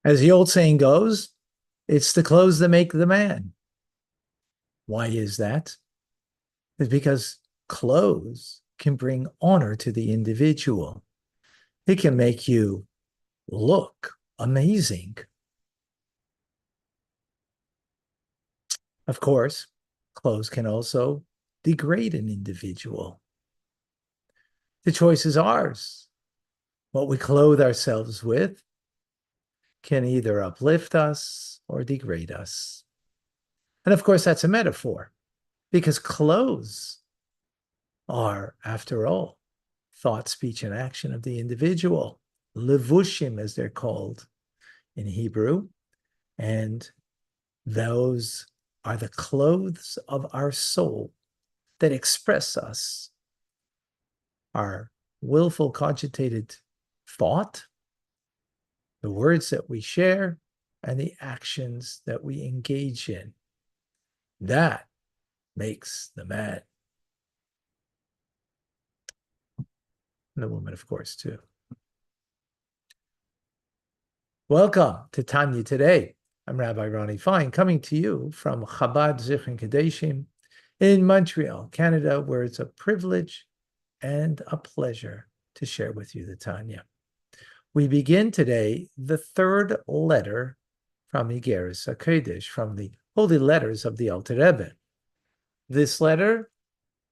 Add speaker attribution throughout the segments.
Speaker 1: As the old saying goes, it's the clothes that make the man. Why is that? It's because clothes can bring honor to the individual. It can make you look amazing. Of course, clothes can also degrade an individual. The choice is ours. What we clothe ourselves with can either uplift us or degrade us. And of course, that's a metaphor because clothes are, after all, thought, speech, and action of the individual, levushim, as they're called in Hebrew. And those are the clothes of our soul that express us, our willful, cogitated thought, the words that we share, and the actions that we engage in. That makes the man. And the woman, of course, too. Welcome to Tanya today. I'm Rabbi Ronnie Fine, coming to you from Chabad Zichron Kadeshim in Montreal, Canada, where it's a privilege and a pleasure to share with you the Tanya. We begin today the third letter from Igeris HaKodesh, from the holy letters of the Alter Rebbe. This letter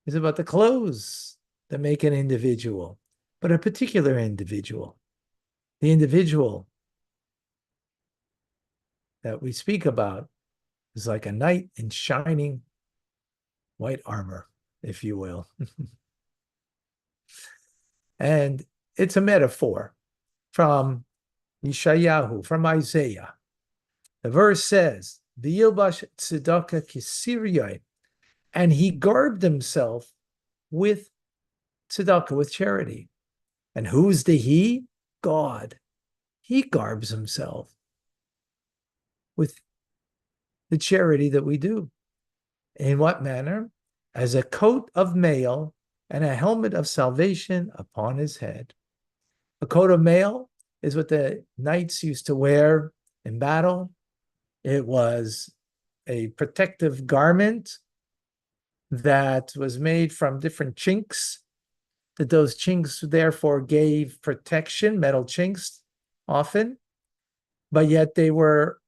Speaker 1: is about the clothes that make an individual, but a particular individual. The individual that we speak about is like a knight in shining white armor, if you will. And it's a metaphor from Yeshayahu, from Isaiah. The verse says, "V'yilbash tzedakah kisiriyai," and he garbed himself with tzedakah, with charity. And who's the he? God. He garbs himself with the charity that we do. In what manner? As a coat of mail and a helmet of salvation upon his head. A coat of mail is what the knights used to wear in battle. It was a protective garment that was made from different chinks, that those chinks therefore gave protection, metal chinks often, but yet they were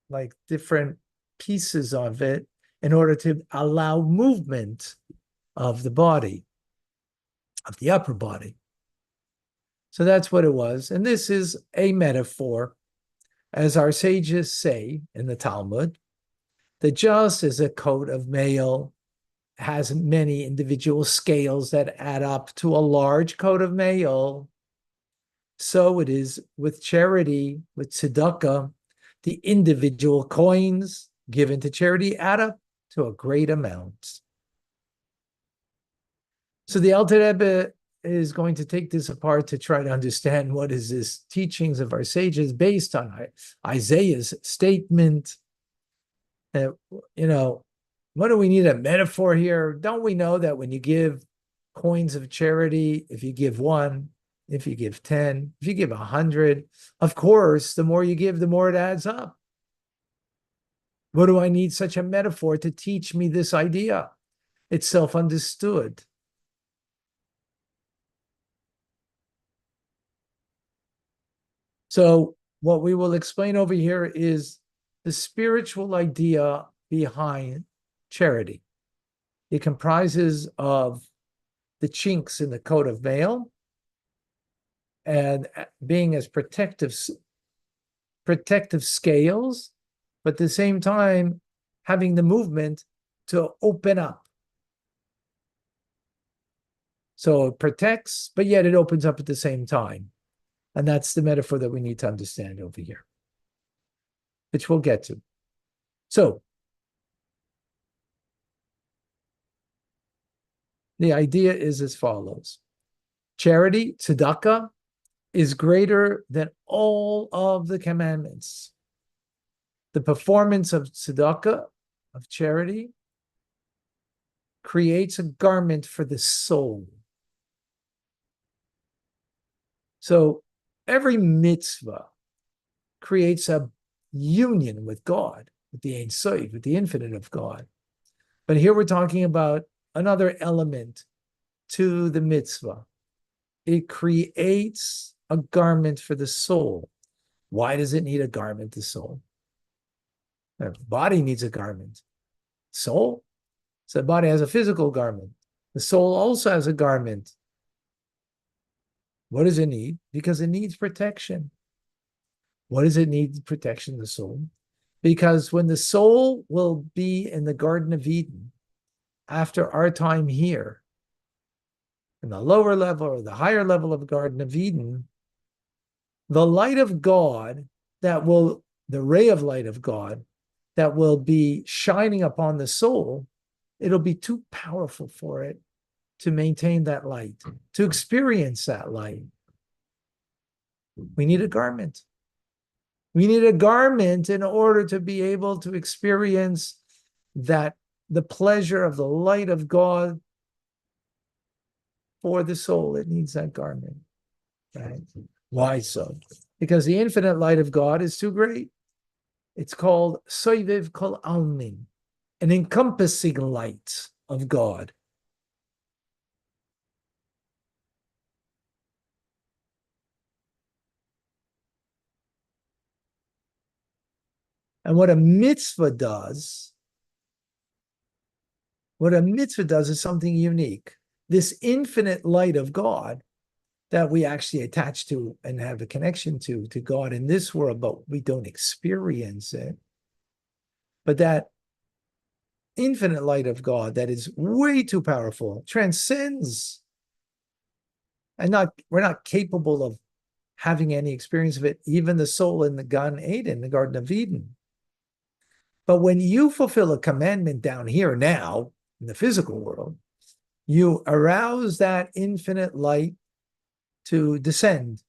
Speaker 1: like different pieces of it in order to allow movement of the body, of the upper body. So that's what it was. And this is a metaphor, as our sages say in the Talmud, that just as a coat of mail has many individual scales that add up to a large coat of mail, so it is with charity, with tzedakah, the individual coins given to charity add up to a great amount. So the Alter Rebbe is going to take this apart to try to understand what is this teachings of our sages based on Isaiah's statement. What do we need a metaphor here? Don't we know that when you give coins of charity, if you give one, if you give 10, if you give 100, of course, the more you give, the more it adds up. What do I need such a metaphor to teach me this idea? It's self-understood. So what we will explain over here is the spiritual idea behind charity. It comprises of the chinks in the coat of mail and being as protective scales, but at the same time having the movement to open up. So it protects, but yet it opens up at the same time. And that's the metaphor that we need to understand over here, which we'll get to. So the idea is as follows. Charity, tzedakah, is greater than all of the commandments. The performance of tzedakah, of charity, creates a garment for the soul. So every mitzvah creates a union with God, with the Ein Sof, with the infinite of God. But here we're talking about another element to the mitzvah. It creates a garment for the soul. Why does it need a garment, the soul? The body needs a garment. Soul? So the body has a physical garment. The soul also has a garment. What does it need? Because it needs protection. What does it need protection, the soul? Because when the soul will be in the Garden of Eden, after our time here, in the lower level or the higher level of the Garden of Eden, the light of God the ray of light of God that will be shining upon the soul, it'll be too powerful for it to maintain that light, to experience that light. We need a garment. We need a garment in order to be able to experience that the pleasure of the light of God for the soul. It needs that garment. Right? Why so? Because the infinite light of God is too great. It's called Soiviv Kol Almin, an encompassing light of God. And what a mitzvah does is something unique. This infinite light of God that we actually attach to and have a connection to God in this world, but we don't experience it. But that infinite light of God that is way too powerful, transcends, and we're not capable of having any experience of it, even the soul in the Gan Eden, the Garden of Eden. But when you fulfill a commandment down here now, in the physical world, you arouse that infinite light to descend.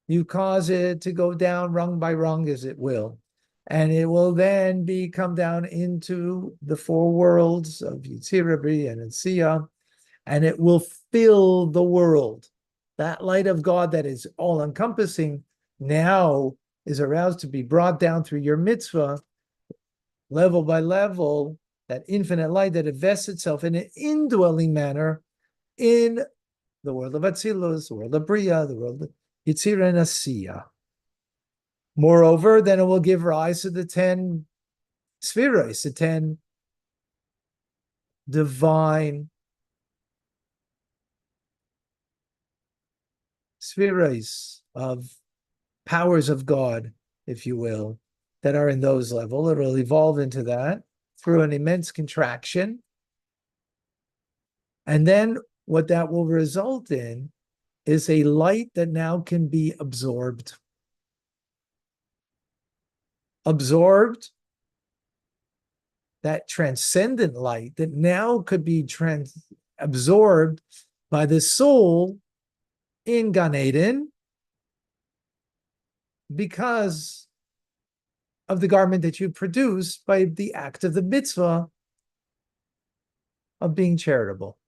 Speaker 1: You cause it to go down rung by rung, as it will. And it will then come down into the four worlds of Yitzirah, Bria, and Siyah, and it will fill the world. That light of God that is all-encompassing now is aroused to be brought down through your mitzvah, level by level, that infinite light that invests itself in an indwelling manner in the world of Atzilus, the world of Bria, the world of Yitzirah and Asiyah. Moreover, then it will give rise to the 10 spheres, the 10 divine spheres of powers of God, if you will, that are in those levels. It will evolve into that through an immense contraction. And then what that will result in is a light that now can be absorbed. Absorbed, that transcendent light that now could be absorbed by the soul in Gan Eden because of the garment that you produce by the act of the mitzvah of being charitable.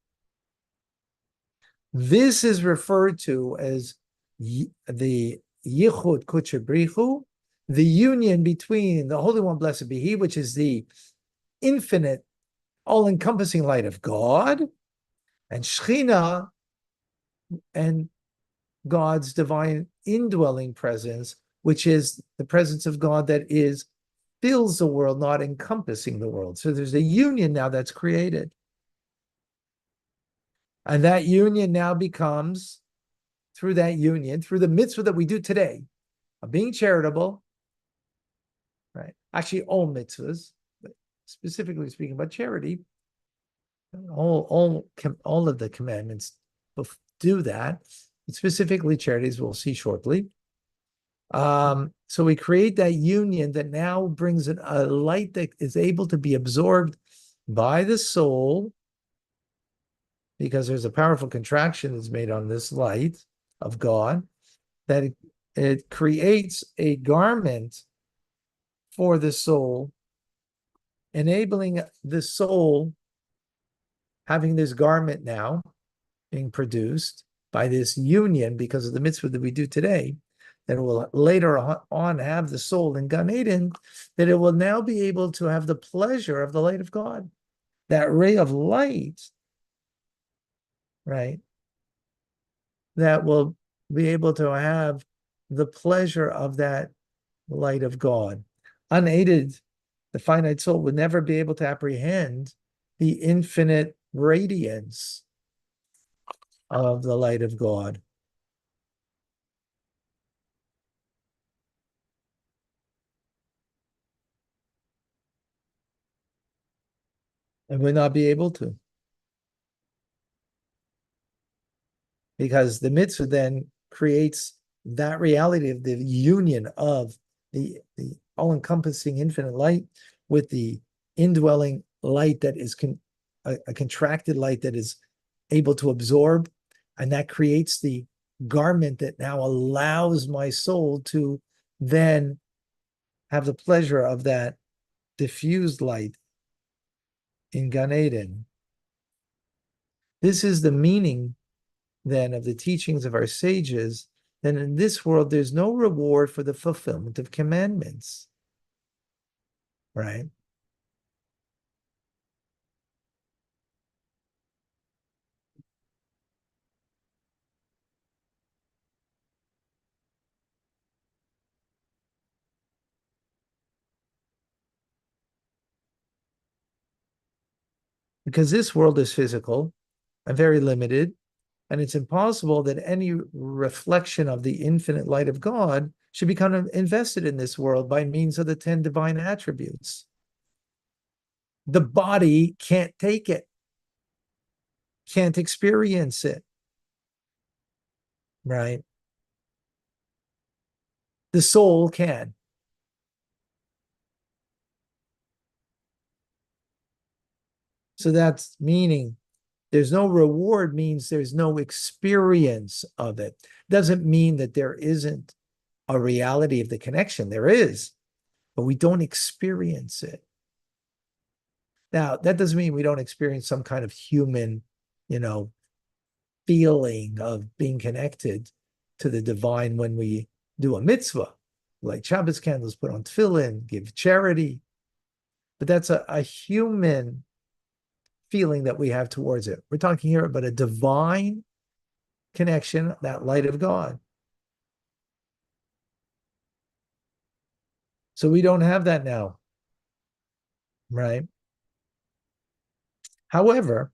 Speaker 1: This is referred to as the Yichud Kuchabrichu, the union between the Holy One, blessed be He, which is the infinite, all-encompassing light of God, and Shekhinah, and God's divine indwelling presence, which is the presence of God that fills the world, not encompassing the world. So there's a union now that's created. And that union now becomes, through that union, through the mitzvah that we do today, of being charitable, right? Actually, all mitzvahs, but specifically speaking about charity, all of the commandments do that. Specifically, charities we'll see shortly. So we create that union that now brings a light that is able to be absorbed by the soul, because there's a powerful contraction that's made on this light of God, that it creates a garment for the soul, enabling the soul, having this garment now being produced by this union because of the mitzvah that we do today, that it will later on have the soul in Gan Eden, that it will now be able to have the pleasure of the light of God. That ray of light, right, that will be able to have the pleasure of that light of God. Unaided, the finite soul would never be able to apprehend the infinite radiance of the light of God. And would not be able to. Because the mitzvah then creates that reality of the union of the all-encompassing infinite light with the indwelling light that is a contracted light that is able to absorb, and that creates the garment that now allows my soul to then have the pleasure of that diffused light in Gan Eden. This is the meaning then of the teachings of our sages. Then in this world there's no reward for the fulfillment of commandments, right? Because this world is physical and very limited, and it's impossible that any reflection of the infinite light of God should become invested in this world by means of the 10 divine attributes. The body can't take it, can't experience it, right? The soul can. So that's meaning there's no reward, means there's no experience of it. Doesn't mean that there isn't a reality of the connection. There is, but we don't experience it. Now, that doesn't mean we don't experience some kind of human, feeling of being connected to the divine when we do a mitzvah, like Shabbos candles, put on tefillin, give charity. But that's a human feeling that we have towards it. We're talking here about a divine connection, that light of God. So we don't have that now, right? However,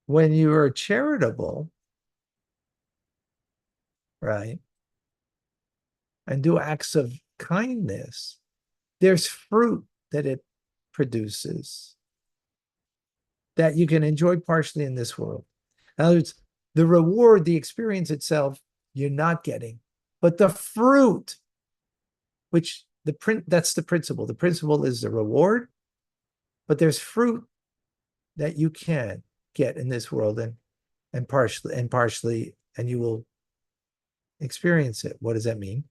Speaker 1: when you are charitable, right, and do acts of kindness, there's fruit that it produces that you can enjoy partially in this world. In other words, the reward, the experience itself, you're not getting, but the fruit, which that's the principle. The principle is the reward, but there's fruit that you can get in this world and partially, and you will experience it. What does that mean?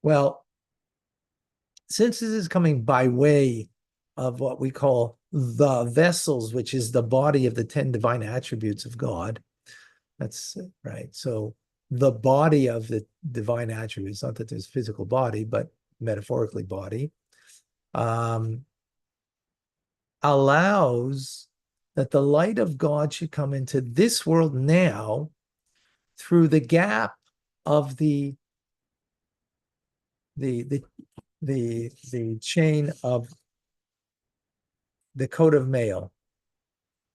Speaker 1: Well, since this is coming by way of what we call the vessels, which is the body of the 10 divine attributes of God, that's right. So the body of the divine attributes, not that there's physical body, but metaphorically body, allows that the light of God should come into this world now through the gap of the chain of the coat of mail.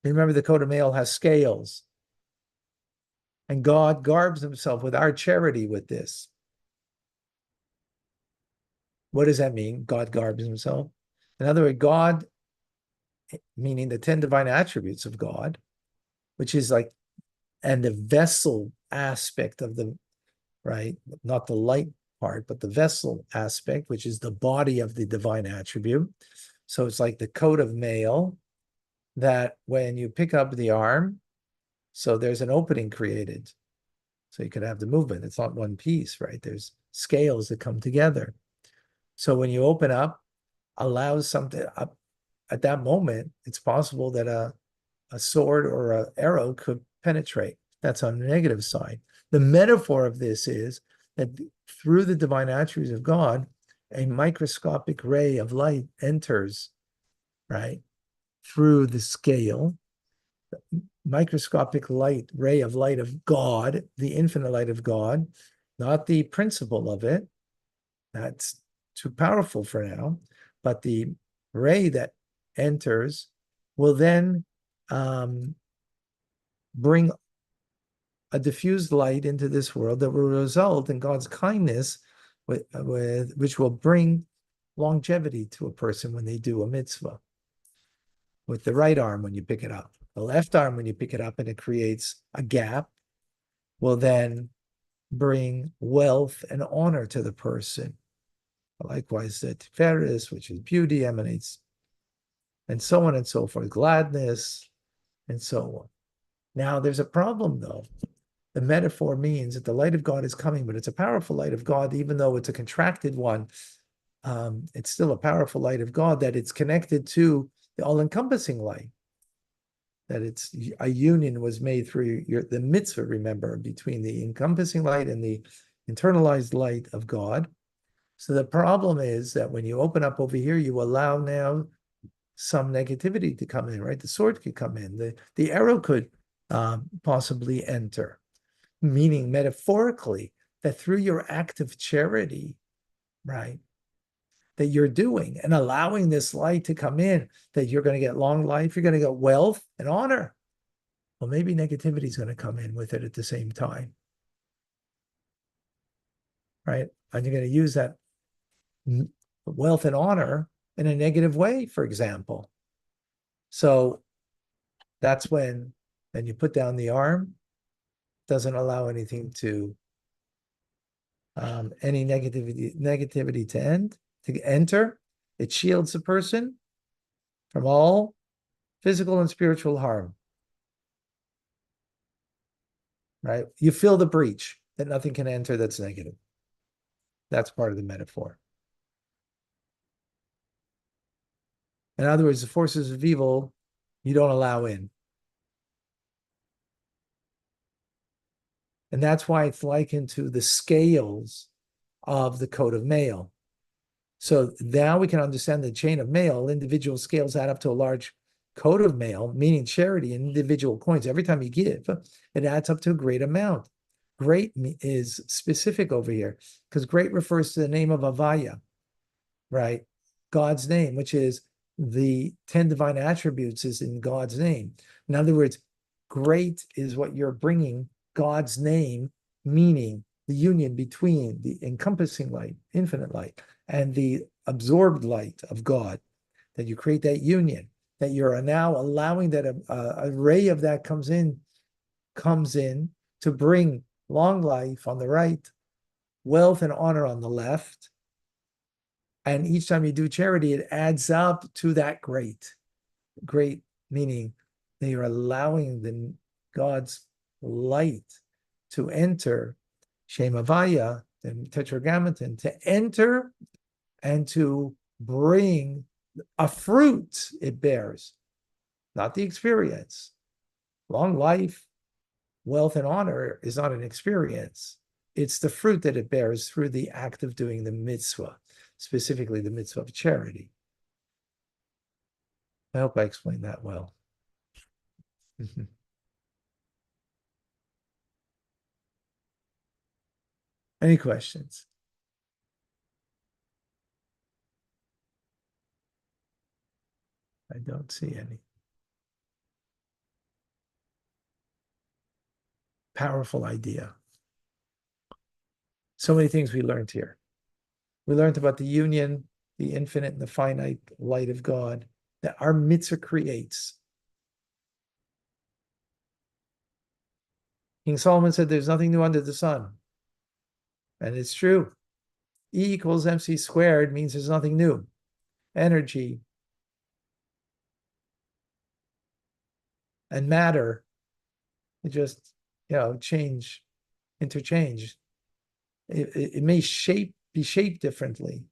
Speaker 1: Remember, the coat of mail has scales, and God garbs himself with our charity with this. What does that mean? God garbs himself. In other words, God, meaning the 10 divine attributes of God, which is like, and the vessel aspect of the, right, not the light part, but the vessel aspect, which is the body of the divine attribute. So it's like the coat of mail that when you pick up the arm, so there's an opening created. So you could have the movement. It's not one piece, right? There's scales that come together. So when you open up, allows something up, at that moment, it's possible that a sword or an arrow could penetrate. That's on the negative side. The metaphor of this is that through the divine attributes of God, a microscopic ray of light enters, right, through the scale, microscopic light, ray of light of God, the infinite light of God, not the principle of it. That's too powerful for now. But the ray that enters will then bring a diffused light into this world that will result in God's kindness, which will bring longevity to a person when they do a mitzvah. With the right arm when you pick it up. The left arm when you pick it up and it creates a gap will then bring wealth and honor to the person. Likewise, the Tiferes, which is beauty, emanates, and so on and so forth, gladness, and so on. Now, there's a problem, though. The metaphor means that the light of God is coming, but it's a powerful light of God, even though it's a contracted one. It's still a powerful light of God that it's connected to the all-encompassing light. That it's a union was made through the mitzvah, remember, between the encompassing light and the internalized light of God. So the problem is that when you open up over here, you allow now some negativity to come in, right? The sword could come in, the arrow could possibly enter, meaning metaphorically that through your act of charity, right, that you're doing and allowing this light to come in, that you're going to get long life, you're going to get wealth and honor. Well, maybe negativity is going to come in with it at the same time, right? And you're going to use that wealth and honor in a negative way, for example. So that's when you put down the arm, doesn't allow anything to, any negativity to enter. It shields the person from all physical and spiritual harm, right? You fill the breach that nothing can enter that's negative. That's part of the metaphor. In other words, the forces of evil, you don't allow in. And that's why it's likened to the scales of the coat of mail. So now we can understand the chain of mail. Individual scales add up to a large coat of mail, meaning charity in individual coins. Every time you give, it adds up to a great amount. Great is specific over here because great refers to the name of Avaya, right? God's name, which is the 10 divine attributes is in God's name. In other words, great is what you're bringing God's name, meaning the union between the encompassing light, infinite light, and the absorbed light of God, that you create that union, that you're now allowing that a ray of that comes in to bring long life on the right, wealth and honor on the left. And each time you do charity, it adds up to that great, meaning that you're allowing God's light to enter, Shem Havaya, the Tetragrammaton, to enter and to bring a fruit it bears, not the experience. Long life, wealth, and honor is not an experience. It's the fruit that it bears through the act of doing the mitzvah, specifically the mitzvah of charity. I hope I explained that well. Any questions? I don't see any. Powerful idea. So many things we learned here. We learned about the union, the infinite and the finite light of God that our mitzvah creates. King Solomon said there's nothing new under the sun. And it's true. E equals MC squared means there's nothing new. Energy and matter, it just, interchange. It may be shaped differently,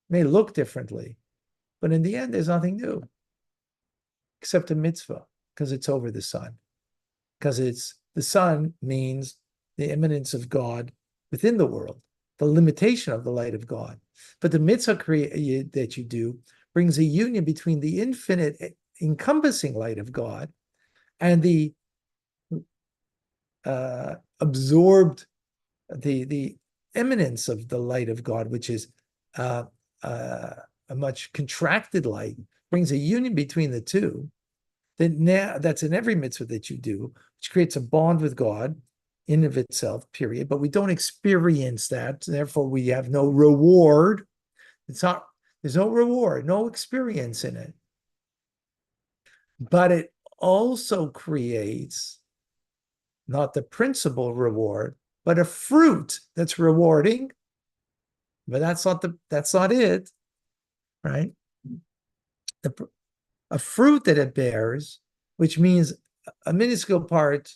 Speaker 1: may look differently, but in the end, there's nothing new. except a mitzvah, because it's over the sun. Because the sun means the immanence of God within the world, the limitation of the light of God. But the mitzvah that you do brings a union between the infinite encompassing light of God and the absorbed, the eminence of the light of God, which is a much contracted light, brings a union between the two. That's in every mitzvah that you do, which creates a bond with God in of itself, period. But we don't experience that. Therefore, we have no reward. There's no reward, no experience in it. But it also creates not the principal reward, but a fruit that's rewarding. But that's not it, right? A fruit that it bears, which means a minuscule part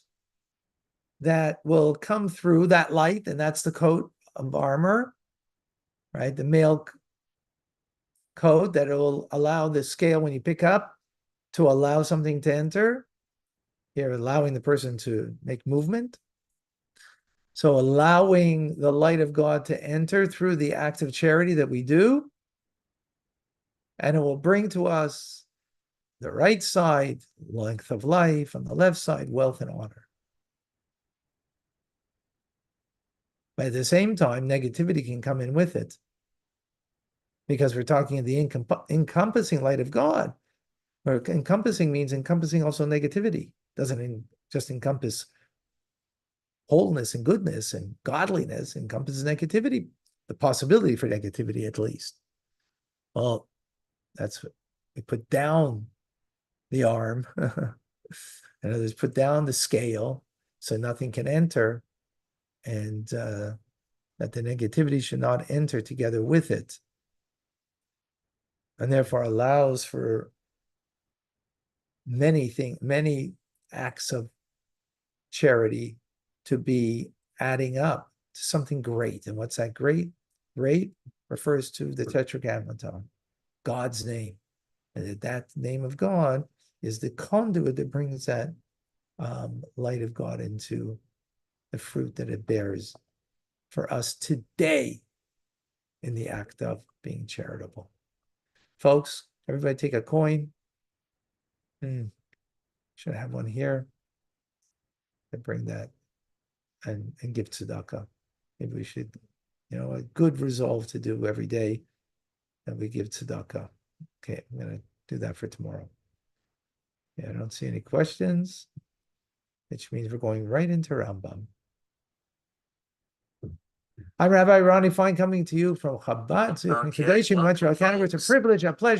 Speaker 1: that will come through that light, and that's the coat of armor, right? The male coat that will allow the scale when you pick up to allow something to enter. You're allowing the person to make movement. So allowing the light of God to enter through the act of charity that we do, and it will bring to us the right side, length of life, on the left side, wealth and honor. But at the same time, negativity can come in with it, because we're talking of the encompassing light of God. Where encompassing means encompassing also negativity. Doesn't just encompass wholeness and goodness and godliness, encompasses negativity, the possibility for negativity at least. Well, that's what we put down the arm. In other words, put down the scale so nothing can enter, and that the negativity should not enter together with it, and therefore allows for many acts of charity to be adding up to something great. And what's that great? Great refers to the Tetragrammaton, God's name. And that name of God is the conduit that brings that light of God into the fruit that it bears for us today in the act of being charitable. Folks, everybody take a coin. Should I have one here? I bring that and give tzedakah. Maybe we should, a good resolve to do every day that we give tzedakah. Okay, I'm going to do that for tomorrow. Yeah, I don't see any questions, which means we're going right into Rambam. I'm Rabbi Ronnie Fine, coming to you from Chabad. It's a privilege, a pleasure.